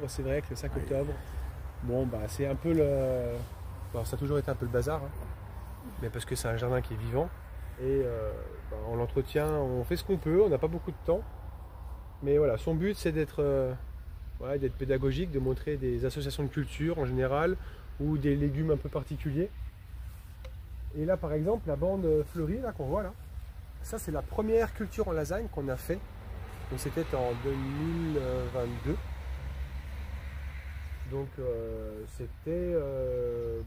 C'est vrai que le 5 octobre, bon bah c'est un peu le. Alors, ça a toujours été un peu le bazar, hein, mais parce que c'est un jardin qui est vivant et bah, on l'entretient, on fait ce qu'on peut, on n'a pas beaucoup de temps, mais voilà, son but c'est d'être ouais, d'être pédagogique, de montrer des associations de culture en général ou des légumes un peu particuliers. Et là par exemple, la bande fleurie là qu'on voit là, ça c'est la première culture en lasagne qu'on a fait. Donc c'était en 2022. Donc c'était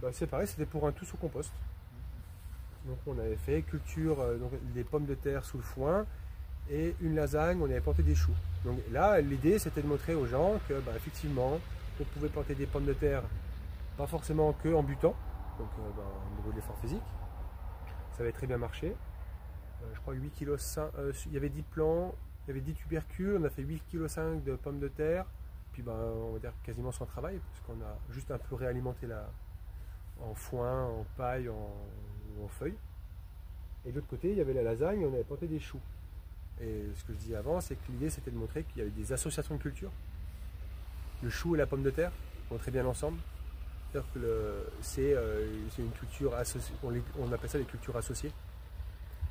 bah, c'est pareil, c'était pour un tout sous compost. Donc on avait fait culture, donc des pommes de terre sous le foin et une lasagne, on avait planté des choux. Donc là l'idée c'était de montrer aux gens que bah, effectivement on pouvait planter des pommes de terre, pas forcément que en butant, donc bah, au niveau de l'effort physique. Ça avait très bien marché. Je crois 8 kg, il y avait 10 plants, il y avait 10 tubercules, on a fait 8,5 kg de pommes de terre. Puis ben, on va dire quasiment sans travail, parce qu'on a juste un peu réalimenté en foin, en paille, en feuilles. Et de l'autre côté, il y avait la lasagne, on avait planté des choux. Et ce que je disais avant, c'est que l'idée c'était de montrer qu'il y avait des associations de culture. Le chou et la pomme de terre vont très bien ensemble. C'est-à-dire que c'est une culture associée, on appelle ça les cultures associées.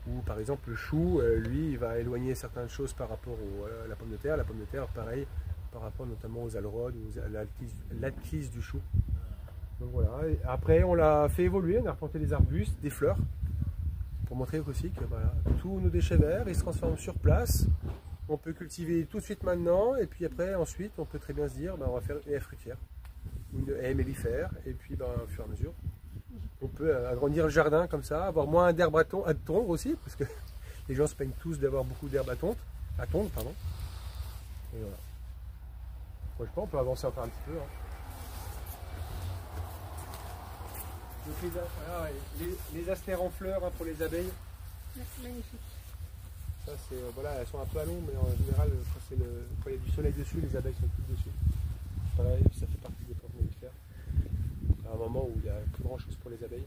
Où par exemple le chou, lui, il va éloigner certaines choses par rapport à la pomme de terre. La pomme de terre, pareil, par rapport notamment aux aleurodes, à l'attige du chou. Donc voilà. Et après, on l'a fait évoluer, on a replanté des arbustes, des fleurs, pour montrer aussi que voilà, tous nos déchets verts, ils se transforment sur place. On peut cultiver tout de suite maintenant, et puis après, ensuite, on peut très bien se dire, ben, on va faire une haie fruitière, ou une haie mellifère, et puis ben, au fur et à mesure, on peut agrandir le jardin comme ça, avoir moins d'herbe à tondre aussi, parce que les gens se plaignent tous d'avoir beaucoup d'herbe à tondre, pardon. Et voilà. Moi, je pense qu'on peut avancer encore un petit peu. Hein. Donc voilà, les astères en fleurs hein, pour les abeilles. C'est magnifique. Ça, c'est, voilà, elles sont un peu à l'ombre, mais en général, quand il y a du soleil dessus, les abeilles sont toutes dessus. Pareil, ça fait partie des plantes mellifères. À un moment où il n'y a plus grand chose pour les abeilles.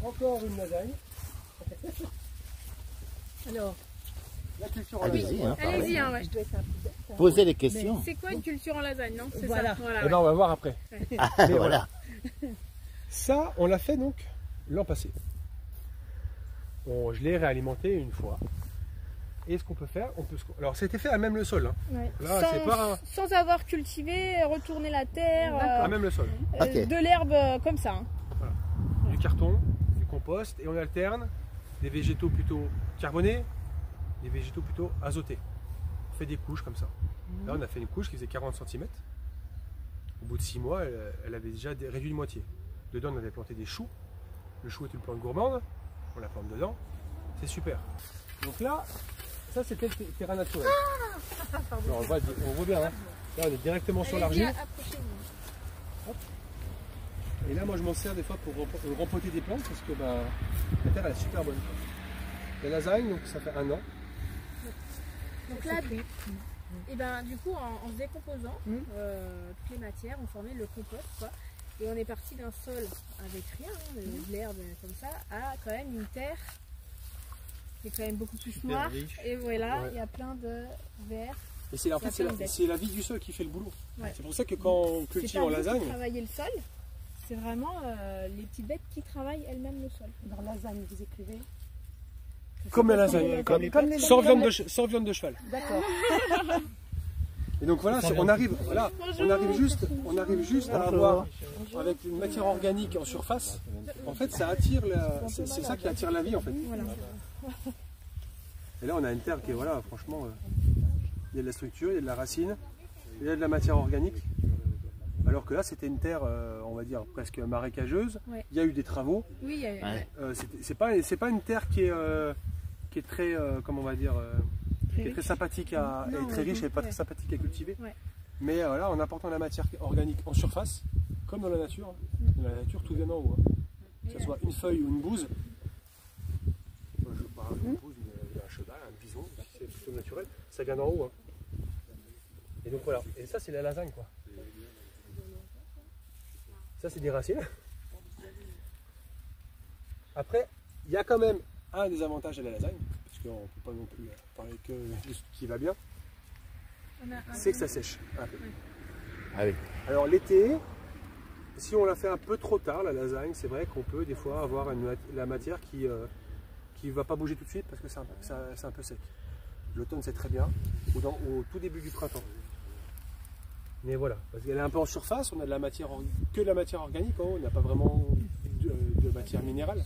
Encore une lasagne. Alors, la culture en allez-y, lasagne. allez-y, hein, ouais. Posez des questions. C'est quoi une culture en lasagne, non? C'est Voilà. ça. Voilà, Eh ben, on va voir après. Ah, Mais voilà. Ça, on l'a fait donc l'an passé. Je l'ai réalimenté une fois. Et ce qu'on peut faire, alors c'était fait à même le sol. Hein. ouais. Là, c'est pas sans avoir cultivé, retourner la terre, à même le sol. Ok. de l'herbe comme ça. Hein. Voilà. Du carton, du compost, et on alterne des végétaux plutôt carbonés, des végétaux plutôt azotés. On fait des couches comme ça. Là, on a fait une couche qui faisait 40 cm. Au bout de 6 mois, elle avait déjà réduit de moitié. Dedans, on avait planté des choux. Le chou est une plante gourmande. On la plante dedans. C'est super. Donc là, ça c'était le terrain naturel. Alors, on voit bien. Hein. Là, on est directement sur l'argile. Et là, moi, je m'en sers des fois pour rempoter des plantes parce que bah, la terre elle est super bonne. La lasagne, donc ça fait 1 an. Donc là, et ben, du coup, en se décomposant, toutes les matières, on formait le compost. Quoi. Et on est parti d'un sol avec rien, de l'herbe comme ça, à quand même une terre qui est quand même beaucoup plus Super noire. riche. Et voilà, Ouais. il y a plein de verre. Et c'est en fait, c'est la vie du sol qui fait le boulot. Ouais. C'est pour ça que quand on C'est cultive pas en nous qui lasagne, travailler le sol, c'est vraiment les petites bêtes qui travaillent elles-mêmes le sol. dans lasagne, vous écrivez. comme la lasagne, comme les sans viande de cheval. D'accord. Et donc voilà, on arrive juste à avoir, avec une matière organique en surface, en fait ça attire, c'est ça qui attire la vie en fait. Voilà. Et là on a une terre qui est, voilà, franchement, il y a de la structure, il y a de la racine, il y a de la matière organique. Alors que là c'était une terre, on va dire, presque marécageuse, Ouais. il y a eu des travaux. Oui, il y a eu. Ouais. C'est pas une terre qui est très, comment on va dire, qui est très sympathique Non, et très riche et pas ouais. très sympathique à cultiver. Ouais. Mais voilà, en apportant la matière organique en surface, comme dans la nature, dans la nature tout vient d'en haut. Hein. Que ce soit une feuille ou une bouse. Une bouse, un cheval, un bison, si c'est plutôt naturel, ça vient d'en haut. Hein. Et donc voilà, et ça c'est la lasagne quoi. Ça c'est des racines. Après, il y a quand même un des avantages à la lasagne, parce qu'on ne peut pas non plus parler que de ce qui va bien. c'est que ça sèche un peu. Ah oui. Alors l'été, si on la fait un peu trop tard, la lasagne, c'est vrai qu'on peut des fois avoir la matière qui ne va pas bouger tout de suite parce que c'est un peu sec. L'automne c'est très bien, ou au tout début du printemps. Mais voilà, parce qu'elle est un peu en surface, on a que de la matière organique, hein, on n'a pas vraiment de matière minérale.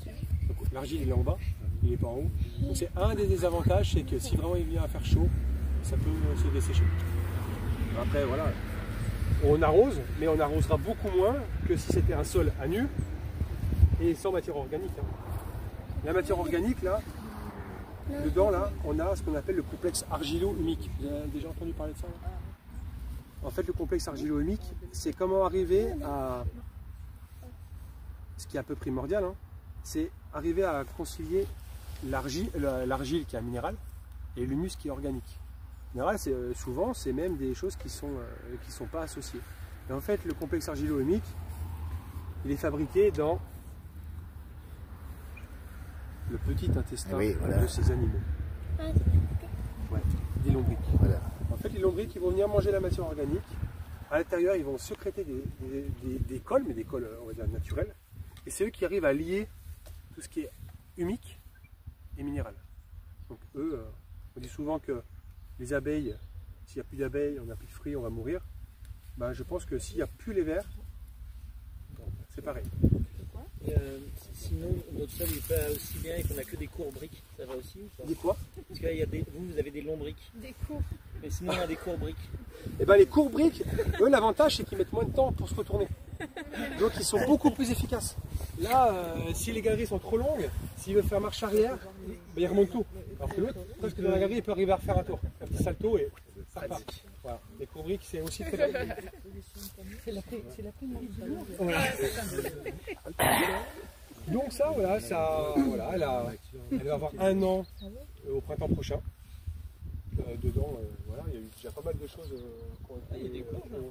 L'argile il est en bas, il n'est pas en haut. Donc c'est un des désavantages, c'est que si vraiment il vient à faire chaud, ça peut se dessécher. Après voilà, on arrose, mais on arrosera beaucoup moins que si c'était un sol à nu et sans matière organique. Hein. La matière organique là, dedans là, on a ce qu'on appelle le complexe argilo-humique. Vous avez déjà entendu parler de ça là? En fait, le complexe argilo-humique, c'est comment arriver à, ce qui est un peu primordial, hein, c'est arriver à concilier l'argile qui est un minéral et l'humus qui est organique. Minéral, souvent, c'est même des choses qui sont pas associées. Et en fait, le complexe argilo-humique, il est fabriqué dans le petit intestin de ces animaux. Ouais, des lombrics. Voilà. En fait, les lombrics ils vont venir manger la matière organique. À l'intérieur, ils vont sécréter des cols, mais des cols, on va dire, naturels. Et c'est eux qui arrivent à lier tout ce qui est humique et minéral. Donc eux, on dit souvent que les abeilles, s'il n'y a plus d'abeilles, on n'a plus de fruits, on va mourir. Ben, je pense que s'il n'y a plus les vers, c'est pareil. Sinon, notre sol n'est pas aussi bien et qu'on n'a que des cours briques, ça va aussi ou pas? Des quoi? Parce que là, vous avez des longs briques. Des cours. Mais sinon, on a des cours briques. Et ben les courts briques, eux, l'avantage c'est qu'ils mettent moins de temps pour se retourner. Donc ils sont beaucoup plus efficaces. Là, si les galeries sont trop longues, s'il veut faire marche arrière, ben, il remonte tout. Alors que l'autre, parce que dans la galerie, il peut arriver à refaire un tour. Un petit salto et ça repart. Voilà. Les courts briques, c'est aussi très bien. C'est la pénurie de l'eau. Voilà. Donc ça, voilà, elle va avoir 1 an au printemps prochain. Dedans, voilà, il y a eu déjà pas mal de choses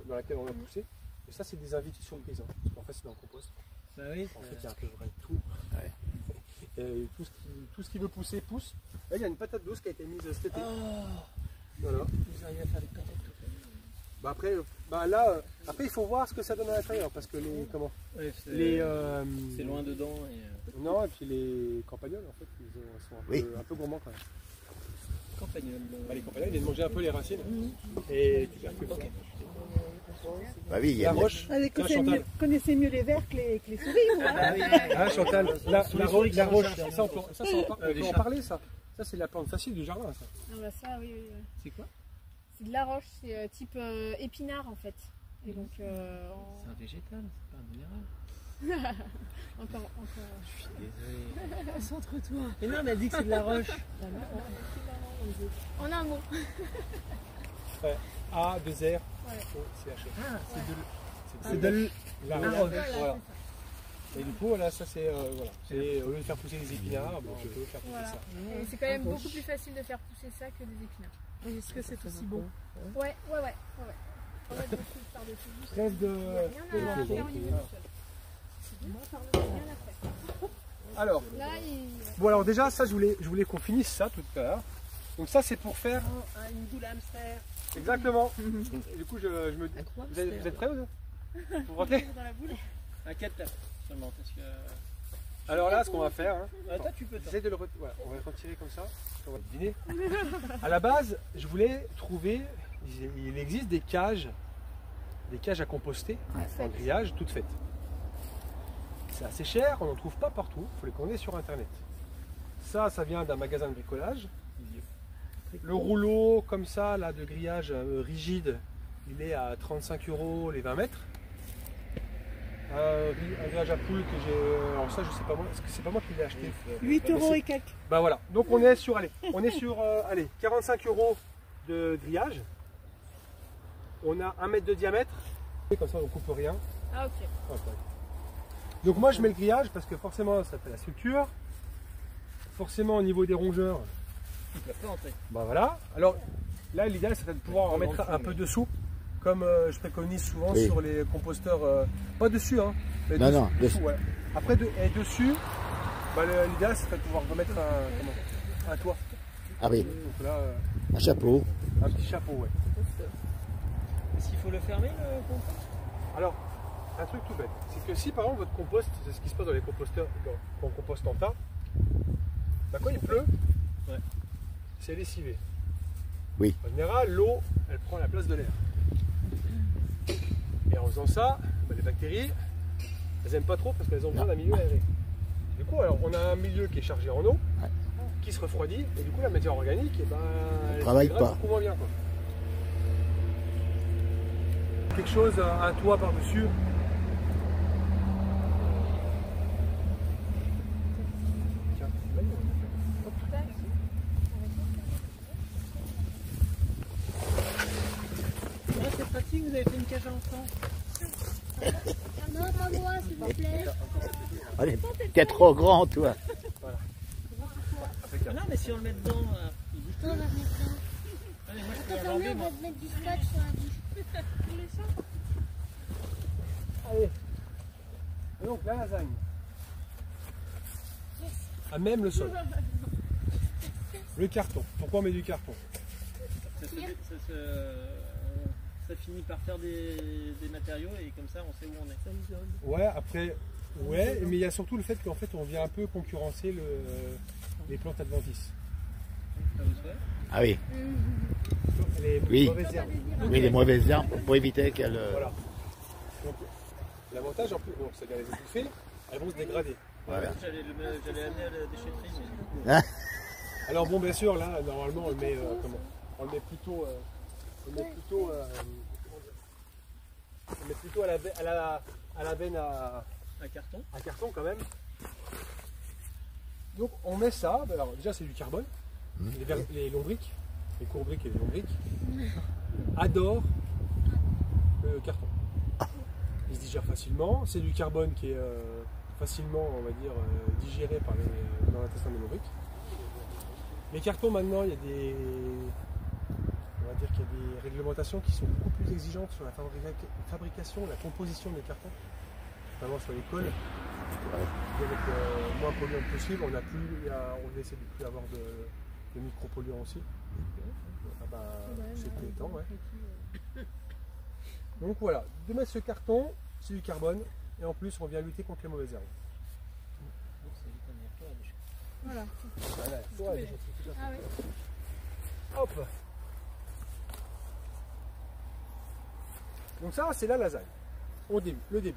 dans lesquelles on a poussé. Et ça, c'est des invités surprises. Hein, parce qu'en fait, c'est dans le compost. Bah oui, en fait, il y a un peu vrai tout. Ouais. Et tout ce qui veut pousser, pousse. Là, il y a une patate douce qui a été mise cet été. Oh, voilà. vous arrivez à faire des patates tout bah après, après, il faut voir ce que ça donne à l'intérieur. Parce que c'est loin dedans. Non, et puis les campagnols, en fait, ils sont un peu gourmands quand même. Campagnols. Bah, les campagnols, ils mangent un peu les racines. Et tu perds plus le Bah oui, il y a la roche. Vous connaissez mieux les vers que les souris, vous, hein? Ah, Chantal, la roche, ça on peut en parler, ça. Ça, c'est la plante facile du jardin, ça. Ah bah ça, oui. C'est quoi? C'est de la roche, c'est type épinard en fait. Et donc, c'est un végétal, c'est pas un minéral. encore. Je suis désolé. Concentre-toi. Mais non, on a dit que c'est de la roche. En un mot. Ouais. A, 2 R, Ouais. O, C, H. Ah, C'est de la roche. Voilà. Et du coup, voilà, ça c'est. Voilà. Et au lieu de faire pousser des épinards, on peut faire pousser ça. Et c'est quand même beaucoup plus facile de faire pousser ça que des épinards. Est-ce que c'est aussi bon? Ouais. On va mettre dessus, par-dessus. Trêve de. Rien à faire au niveau du sol. Rien à faire. Alors, là, bon, alors déjà, ça, je voulais qu'on finisse ça tout à l'heure. Donc, ça, c'est pour faire. Une boule à hamster. Exactement. Et du coup, je me dis. Vous êtes prêts, vous? Pour rentrer? Un 4 seulement. Parce que... Alors là, ce qu'on va faire. Hein, toi, tu peux. J'essaie de le retirer. Voilà, on va le retirer comme ça. On va le dîner. À la base, je voulais trouver. Il existe des cages à composter en grillage, toutes faites. C'est assez cher, on n'en trouve pas partout, il faut les commander sur internet. Ça vient d'un magasin de bricolage. Le rouleau comme ça là, de grillage rigide, il est à 35 € les 20 mètres. Un grillage à poule que j'ai. Alors ça je sais pas moi, parce que c'est pas moi qui l'ai acheté. 8 € et quelques. Bah voilà, donc on est sur 45 € de grillage. On a 1 mètre de diamètre, comme ça on ne coupe rien. Ah ok. Donc moi je mets le grillage parce que forcément ça fait la structure. Forcément au niveau des rongeurs. Bah voilà. Alors là l'idéal serait de pouvoir en mettre un peu dessous. Comme je préconise souvent sur les composteurs. Pas dessus hein. Mais dessous, ouais. Après dessus, bah, l'idéal serait de pouvoir remettre un toit. Ah oui. Donc là, un chapeau. Un petit chapeau, ouais. Est-ce qu'il faut le fermer le compost? Alors, un truc tout bête, c'est que si par exemple votre compost, c'est ce qui se passe dans les composteurs, quand on composte en tas, bah, quand il pleut, Ouais. c'est lessivé. Oui. En général, l'eau, elle prend la place de l'air. Et en faisant ça, bah, les bactéries, elles n'aiment pas trop parce qu'elles ont besoin d'un milieu aéré. Du coup, alors, on a un milieu qui est chargé en eau, qui se refroidit, et du coup, la matière organique, eh ben, elle travaille se dégrade pas. beaucoup moins bien, quoi. Quelque chose, un toit par-dessus. Tiens, hop. Ah, c'est pratique, vous avez fait une cage à enfants. Non, pas moi, s'il vous plaît. Allez, t'es trop grand, toi. Ah non, mais si on le met dedans, il bouge plus. On va mettre ça. Allez, moi je peux Attends, l'enlever, on moi. va mettre du scotch sur la bouche. Allez. Et donc la lasagne. À même le sol. Le carton. Pourquoi on met du carton? Ça finit par faire des matériaux et comme ça on sait où on est. Ouais, après, ouais, mais il y a surtout le fait qu'en fait on vient un peu concurrencer les plantes adventices. Ça vous souhaite? Ah oui, Les Oui. mauvaises herbes. oui, les mauvaises herbes pour éviter qu'elles. Voilà. Donc, l'avantage en plus, donc, c'est de les étouffer, elles vont se dégrader. Voilà. J'allais amener à la déchetterie. Hein? Alors bon, bien sûr, là, normalement, on le met comment? On le met plutôt, on le met plutôt, on le met plutôt à la benne Un carton. à carton quand même. Donc on met ça. Alors déjà c'est du carbone. Les lombriques, les courbriques et les lombriques adorent le carton. Il se digère facilement. C'est du carbone qui est facilement, on va dire, digéré dans l'intestin des lombriques. Les cartons maintenant, il y a des, on va dire qu'il y a des réglementations qui sont beaucoup plus exigeantes sur la fabrication, la composition des cartons, notamment sur les cols. Et avec moins polluants possible, on essaie de ne plus avoir de micropolluants aussi. Ah bah, c'est tous les temps, ouais. Donc voilà, de mettre ce carton, c'est du carbone, et en plus on vient lutter contre les mauvaises herbes. Voilà. Voilà, pour la déchetterie, tout à fait. Ah oui. Hop. Donc ça, c'est la lasagne. Le début,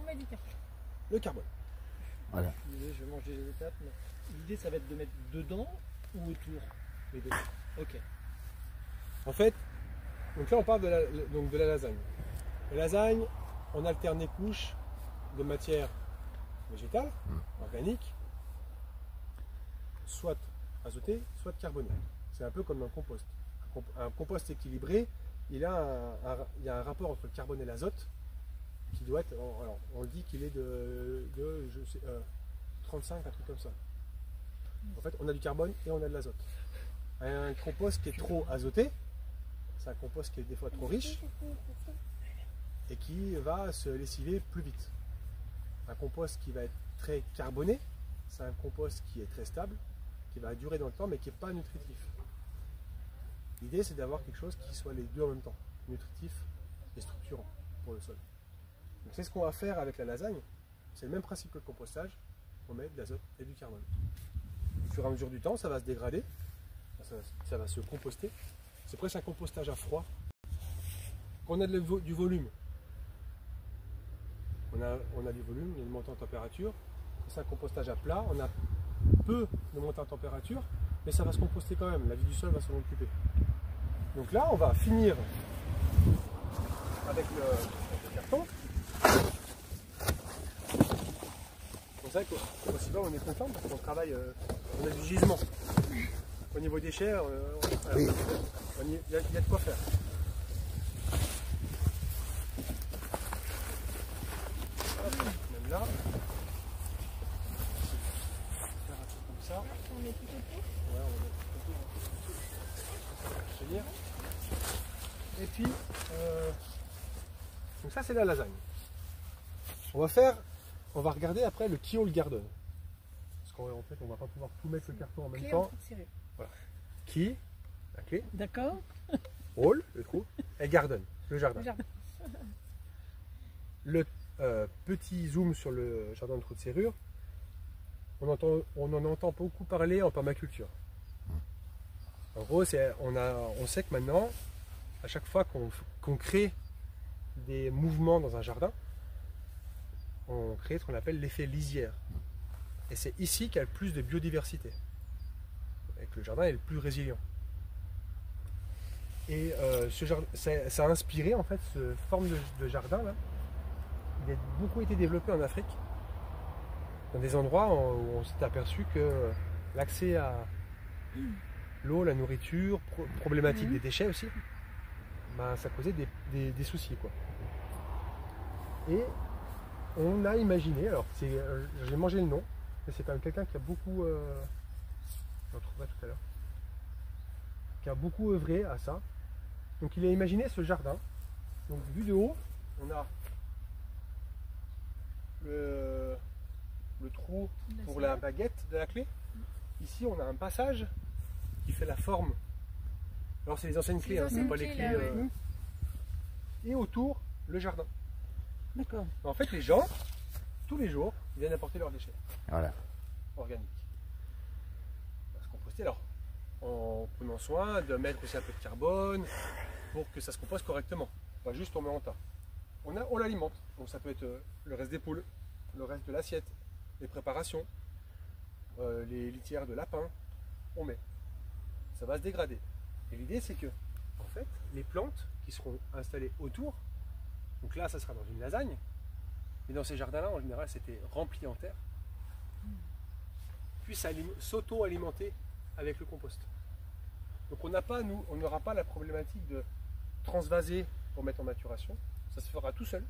On met du carton. le carbone. Voilà. Je vais manger les étapes. Mais l'idée ça va être de mettre dedans ou autour. Les deux. Ok. En fait, donc là on parle de la lasagne. La lasagne, on alterne les couches de matière végétale, organique, soit azotée, soit carbonée. C'est un peu comme dans le compost. Un compost équilibré, il y a un rapport entre le carbone et l'azote qui doit être, alors on dit qu'il est de 35, un truc comme ça. En fait, on a du carbone et on a de l'azote. Un compost qui est trop azoté, c'est un compost qui est des fois trop riche et qui va se lessiver plus vite. Un compost qui va être très carboné, c'est un compost qui est très stable, qui va durer dans le temps mais qui n'est pas nutritif. L'idée c'est d'avoir quelque chose qui soit les deux en même temps, nutritif et structurant pour le sol. Donc c'est ce qu'on va faire avec la lasagne, c'est le même principe que le compostage, on met de l'azote et du carbone. Au fur et à mesure du temps, ça va se dégrader, ça va se composter. C'est presque un compostage à froid. Quand on a du volume, on a du volume, il y a une montée en température. C'est un compostage à plat, on a peu de montée en température, mais ça va se composter quand même, la vie du sol va s'en occuper. Donc là, on va finir avec le carton. C'est vrai qu'au Ciba, on est content parce qu'on travaille, on a du gisement. Au niveau déchets, Oui. il y a de quoi faire. Hop, même là. Faire un truc comme ça. On met tout autour. Ouais, on met tout autour. Je veux dire. Et puis, donc ça c'est la lasagne. On va regarder après le Kewl Garden. Parce qu'en fait, on va pas pouvoir tout mettre le carton en même Clé en temps. train de serrer. Qui, la clé, D'accord. hall, le trou, et garden, le jardin. Le jardin. Le petit zoom sur le jardin de trou de serrure, on en entend beaucoup parler en permaculture. En gros, on sait que maintenant, à chaque fois qu'on crée des mouvements dans un jardin, on crée ce qu'on appelle l'effet lisière. Et c'est ici qu'il y a le plus de biodiversité. Et que le jardin est le plus résilient. Et ça a inspiré en fait cette forme de jardin là. Il a beaucoup été développé en Afrique, dans des endroits où on s'est aperçu que l'accès à l'eau, la nourriture, problématique des déchets aussi, ben, ça causait des soucis, quoi. Et on a imaginé, alors j'ai mangé le nom, mais c'est quand même quelqu'un qui a beaucoup, je le retrouverai tout à l'heure, qui a beaucoup œuvré à ça. Donc il a imaginé ce jardin. Donc vu de haut, on a le trou pour la baguette de la clé. Ici on a un passage qui fait la forme. Alors c'est les anciennes clés, hein, c'est pas les clés. Là, ouais. Et autour, le jardin. D'accord. En fait, les gens, tous les jours, viennent apporter leurs déchets Voilà. organiques. On va se composter alors, en prenant soin de mettre aussi un peu de carbone pour que ça se compose correctement. Pas juste on met en tas. On l'alimente. Donc ça peut être le reste des poules, le reste de l'assiette, les préparations, les litières de lapin, on met. Ça va se dégrader. Et l'idée c'est que, en fait, les plantes qui seront installées autour, donc là ça sera dans une lasagne, mais dans ces jardins-là en général c'était rempli en terre, puissent s'auto-alimenter avec le compost. Donc on n'aura pas la problématique de transvaser pour mettre en maturation, ça se fera tout seul.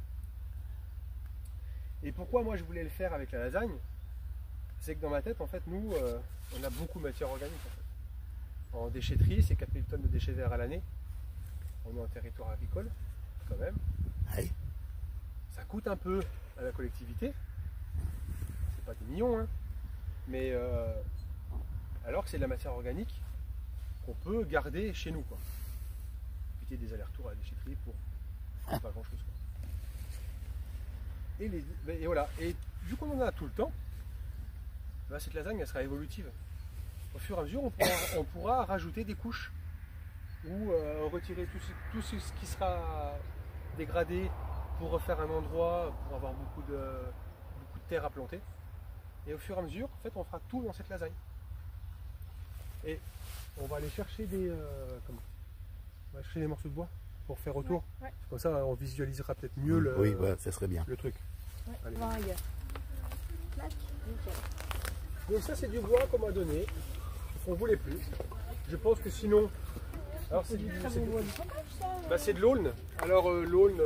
Et pourquoi moi je voulais le faire avec la lasagne, c'est que dans ma tête en fait nous on a beaucoup de matière organique en fait. En déchetterie, c'est 4000 tonnes de déchets verts à l'année. On est en territoire agricole quand même. Oui. Ça coûte un peu à la collectivité, c'est pas des millions, hein. Mais alors que c'est de la matière organique qu'on peut garder chez nous, quoi. Éviter des allers-retours à la déchetterie pour pas grand chose, quoi. Et voilà, et vu qu'on en a tout le temps, bah, cette lasagne elle sera évolutive. Au fur et à mesure on pourra rajouter des couches ou retirer tout ce qui sera dégradé pour refaire un endroit pour avoir beaucoup de terre à planter. Et au fur et à mesure, en fait, on fera tout dans cette lasagne. Et on va aller chercher on va chercher des morceaux de bois pour faire autour. Ouais, ouais. Comme ça, on visualisera peut-être mieux Oui, voilà, ça serait bien. le truc. Ouais, Allez. voir ailleurs. Clac, nickel. Donc ça, c'est du bois qu'on m'a donné. On ne voulait plus. Je pense que sinon... Alors c'est de l'aulne. Alors l'aulne,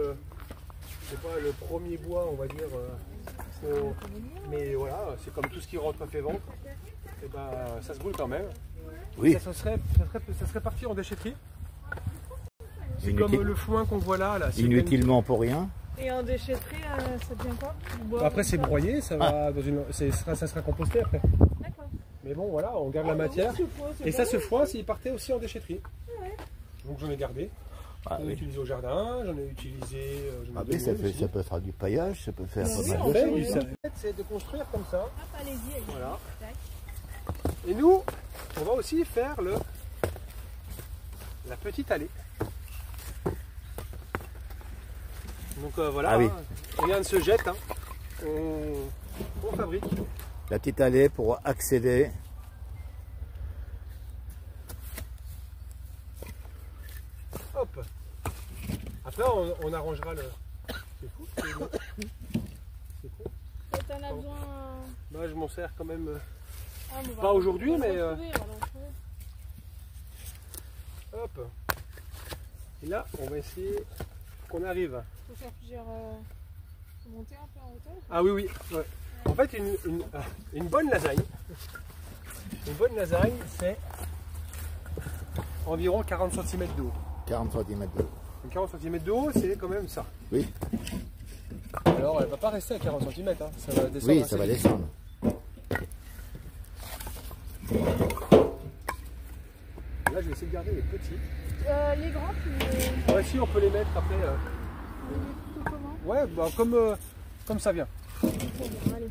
c'est pas le premier bois, on va dire. Mais voilà, c'est comme tout ce qui rentre fait vendre. Et ben ça se brûle quand même. Oui. Ça serait parti en déchetterie. C'est comme le foin qu'on voit là. Inutilement pour rien. Et en déchetterie, ça devient quoi? Du bois, Après c'est ça broyé, ça va dans ça sera composté après. D'accord. Mais bon voilà, on garde la matière. Et ça, ce foin, il partait aussi en déchetterie. Donc j'en ai gardé. Ah, J'en ai utilisé au jardin, j'en ai utilisé. Ah, mais ça peut faire du paillage, ça peut faire Oui, pas en mal de fait, choses. c'est de construire comme ça. Hop, allez-y. Voilà. Tac. Et nous, on va aussi faire la petite allée. Donc voilà, Ah oui. rien ne se jette, hein. On fabrique. La petite allée pour accéder. Hop. Après, on arrangera le. C'est fou. C'est fou. Et t'en as besoin. Bah, je m'en sers quand même. Ah, on va- Pas aujourd'hui, on va mais, le retrouver, on va le retrouver. Hop. Et là, on va essayer qu'on arrive. Faut faire plusieurs. Faut monter un peu en hauteur. Ah oui, oui. Ouais. En fait, une bonne lasagne, c'est environ 40 cm de haut. 40 cm de haut. Donc 40 cm de haut, c'est quand même ça. Oui, Alors, elle ne va pas rester à 40 cm, hein. Ça va descendre. oui, assez ça va vite. descendre. Là, je vais essayer de garder les petites. Les grands, tu Ouais, si on peut les mettre après. les plutôt comment? Ouais, bah, comme ça vient. Allez.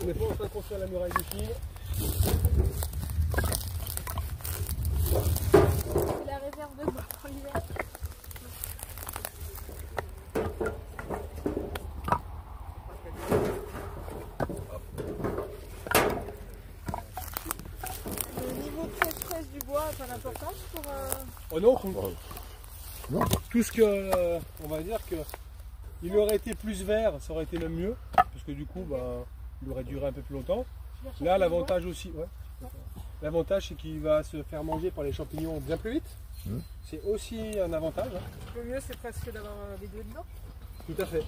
On n'est pas en train de construire la muraille de Chine. C'est la réserve de bois pour l'hiver. Le niveau de sécheresse du bois a pas d'importance pour... Oh non, Non. tout ce que, on va dire que il aurait été plus vert, ça aurait été même mieux, parce que du coup, bah, il aurait duré un peu plus longtemps. Là, l'avantage aussi, ouais. L'avantage, c'est qu'il va se faire manger par les champignons bien plus vite. C'est aussi un avantage. Hein. Le mieux, c'est presque d'avoir les deux dedans. Tout à fait.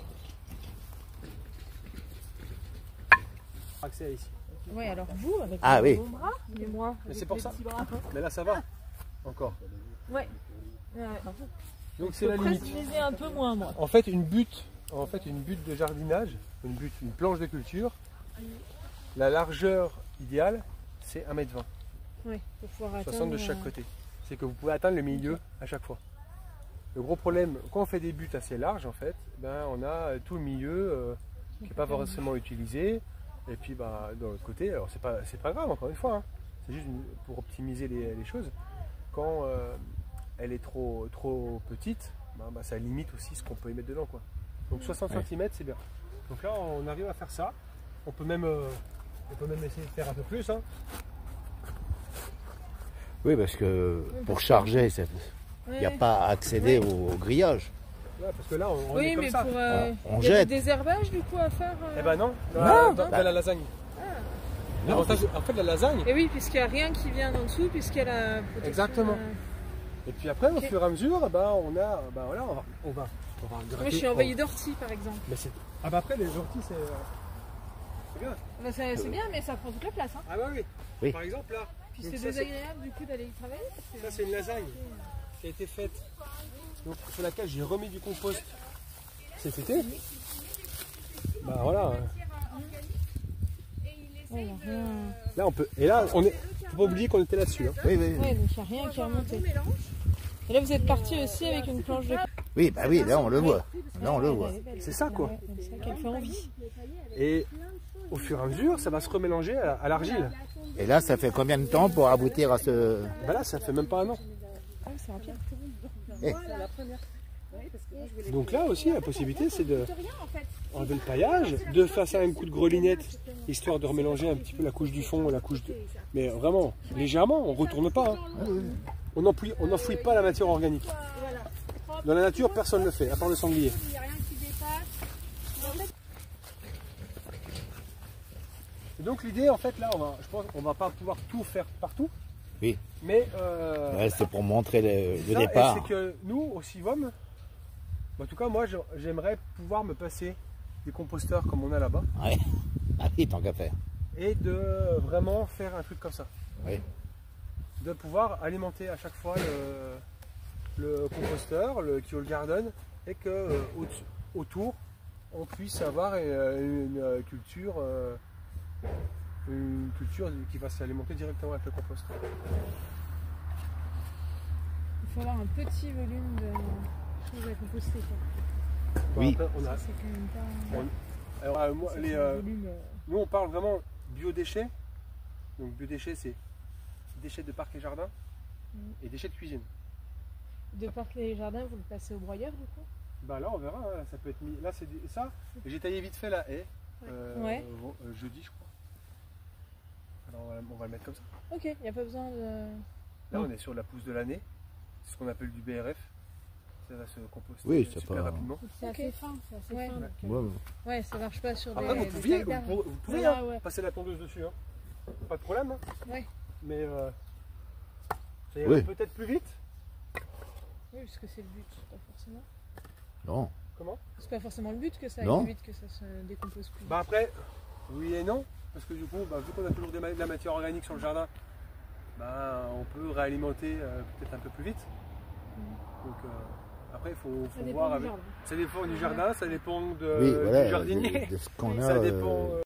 Accès à ici. Oui, alors vous, avec Ah oui. vos bras, mais moi, Mais avec c'est pour les ça. petits bras. Mais là, ça va. Encore. Ouais. Donc c'est la limite. Viser un peu moins, moi. En fait, une butte de jardinage, une planche de culture, la largeur idéale, c'est 1,20 m. Oui, pour pouvoir atteindre. 60 de chaque côté. C'est que vous pouvez atteindre le milieu à chaque fois. Le gros problème, quand on fait des buttes assez larges, en fait, ben, on a tout le milieu qui n'est pas forcément utilisé. Et puis bah, de l'autre côté, alors c'est pas grave encore une fois, hein. C'est juste pour optimiser les choses. Quand elle est trop petite, bah, ça limite aussi ce qu'on peut y mettre dedans, quoi. Donc 60 cm c'est bien. Donc là on arrive à faire ça. On peut même essayer de faire un peu plus. Hein. Oui, parce que pour charger, il n'y a pas à accéder au grillage. Ouais, parce que là on Oui, est comme mais ça. pour. On il y a jette. du désherbage du coup à faire. Eh ben non, Non. dans la lasagne. L'avantage, en fait la lasagne. Et oui, puisqu'il n'y a rien qui vient en dessous, puisqu'il y a la protection. Exactement. Et puis après, au Ok. fur et à mesure, bah, on va gratter. Moi, je suis envahie d'orties, par exemple. Mais ah bah après les orties c'est bien. Bah, c'est bien, mais ça prend toute la place. Hein. Ah bah oui. Oui. Par exemple là, Puis donc c'est ça, désagréable du coup d'aller y travailler. parce que- ça c'est une lasagne qui a été faite, donc sur laquelle j'ai remis du compost cet été. Bah voilà. Ouais, y a rien. Là on peut. Et là on est. Faut pas oublier qu'on était là-dessus. Hein. Oui, oui, oui. Ouais, donc il n'y a rien qui est remonté. Et là, vous êtes parti aussi avec une planche de. Oui, bah oui, là on le voit. Là on le voit. C'est ça quoi. Ouais, c'est ça qu'elle fait envie. Et au fur et à mesure, ça va se remélanger à l'argile. Et là, ça fait combien de temps pour aboutir à ce... Bah là, ça fait même pas un an. Ah, c'est rapide. Donc là aussi, la possibilité, c'est de enlever le paillage, de faire ça un coup de grelinette, histoire de remélanger un petit peu la couche du fond et la couche de... Mais vraiment, légèrement, on ne retourne pas. Hein. On n'enfouit pas la matière organique. Dans la nature, personne ne le fait, à part le sanglier. Il n'y a rien qui dépasse. Et donc l'idée, en fait, là, je pense qu'on ne va pas pouvoir tout faire partout. Oui. Mais Ouais, c'est pour montrer le ça, départ. et c'est que nous, au CIVOM, en tout cas, moi, j'aimerais pouvoir me passer des composteurs comme on a là-bas Ouais. Ah oui, tant qu'à faire. et de vraiment faire un truc comme ça. Oui. De pouvoir alimenter à chaque fois le composteur, le Kewl Garden, et que autour, on puisse avoir une culture qui va s'alimenter directement avec le compost. Il faut avoir un petit volume de choses à composter. Quoi. Bon, Oui. après, Ça, c'est quand même pas. alors, moi, c'est les, un volume, nous, on parle vraiment biodéchets. Donc, biodéchets, c'est déchets de parc et jardin et déchets de cuisine. De parc les jardins, vous le passez au broyeur du coup? Bah là, on verra. Hein, ça peut être mis. Là, c'est ça. J'ai taillé vite fait la haie Ouais. jeudi, je crois. Alors, on va le mettre comme ça. Ok, il n'y a pas besoin de. Là, on est sur la pousse de l'année. C'est ce qu'on appelle du BRF. Ça va se composter Oui, c'est super pas- rapidement. C'est Ok. assez fin, c'est assez Ouais. fin. Ouais, Ouais, ça marche pas sur Après, des. vous des pouvez tailles d'arbres. hein, Ouais. passer la tondeuse dessus. Hein. Pas de problème. Hein. Ouais. Mais ça ira Oui. peut-être plus vite. Oui, parce que c'est le but, pas forcément. non. Comment? C'est pas forcément le but que ça Non. aille vite, que ça se décompose plus. Bah après, oui et non. Parce que du coup, bah, vu qu'on a toujours de la matière organique sur le jardin, bah, on peut réalimenter peut-être un peu plus vite. Donc après, il faut Ça dépend voir. du Avec... jardin. Ça dépend du jardin, ça dépend Oui, voilà, du jardinier. de ce qu'on Ça a. dépend.